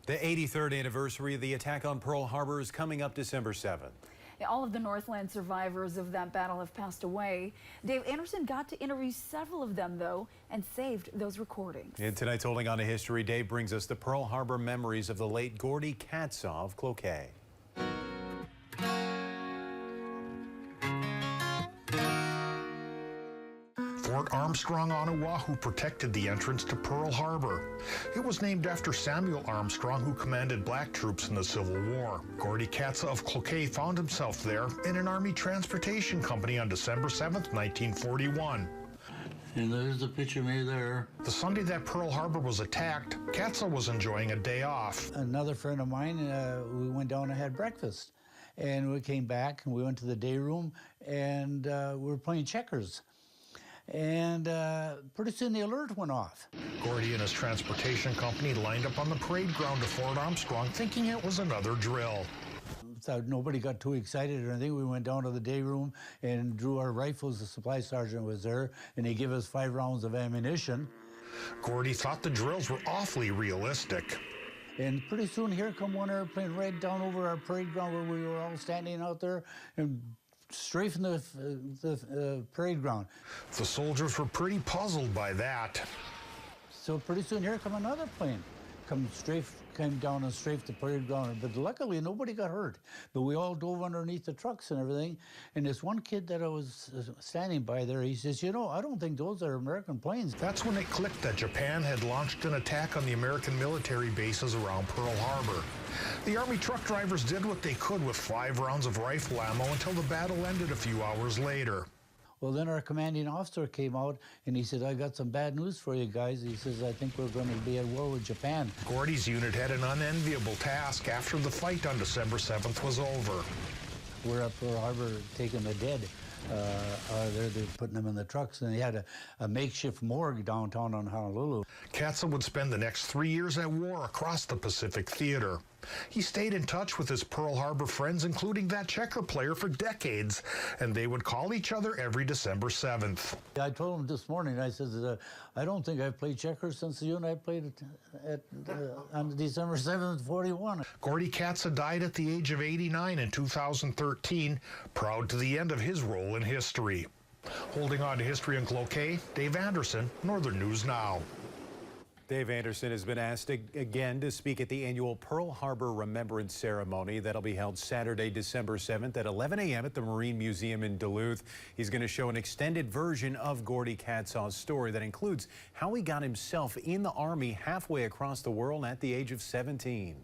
The 83rd anniversary of the attack on Pearl Harbor is coming up December 7th. All of the Northland survivors of that battle have passed away. Dave Anderson got to interview several of them, though, and saved those recordings. In tonight's Holding On to History, Dave brings us the Pearl Harbor memories of the late Gordy Katsaw of Cloquet. Fort Armstrong on Oahu protected the entrance to Pearl Harbor. It was named after Samuel Armstrong, who commanded black troops in the Civil War. Gordy Katsaw of Cloquet found himself there in an Army transportation company on December 7th, 1941. And there's the picture made there. The Sunday that Pearl Harbor was attacked, Katsaw was enjoying a day off. Another friend of mine, we went down and had breakfast. And we came back and we went to the day room and we were playing checkers. And pretty soon the alert went off. Gordy and his transportation company lined up on the parade ground of Fort Armstrong thinking it was another drill. So nobody got too excited or anything. We went down to the day room and drew our rifles. The supply sergeant was there, and he gave us 5 rounds of ammunition. Gordy thought the drills were awfully realistic. And pretty soon here come one airplane right down over our parade ground where we were all standing out there and strafing the parade ground. The soldiers were pretty puzzled by that. So pretty soon here come another plane. Came down and strafed the parade ground, but luckily nobody got hurt. But we all dove underneath the trucks and everything. And this one kid that I was standing by there, he says, "You know, I don't think those are American planes." That's when it clicked that Japan had launched an attack on the American military bases around Pearl Harbor. The Army truck drivers did what they could with 5 rounds of rifle ammo until the battle ended a few hours later. Well, then our commanding officer came out and he said, "I got some bad news for you guys." He says, "I think we're going to be at war with Japan." Gordy's unit had an unenviable task after the fight on December 7th was over. We're at Pearl Harbor taking the dead. They're putting them in the trucks, and they had a makeshift morgue downtown on Honolulu. Katsaw would spend the next 3 years at war across the Pacific Theater. He stayed in touch with his Pearl Harbor friends, including that checker player, for decades, and they would call each other every December 7th. I told him this morning, I said, I don't think I've played checkers since you and I played on December 7th, 41. Gordy Katsaw died at the age of 89 in 2013, proud to the end of his role in history. Holding on to history in Cloquet, Dave Anderson, Northern News Now. Dave Anderson has been asked again to speak at the annual Pearl Harbor Remembrance Ceremony. That'll be held Saturday, December 7th at 11 a.m. at the Marine Museum in Duluth. He's going to show an extended version of Gordy Katsaw's story that includes how he got himself in the Army halfway across the world at the age of 17.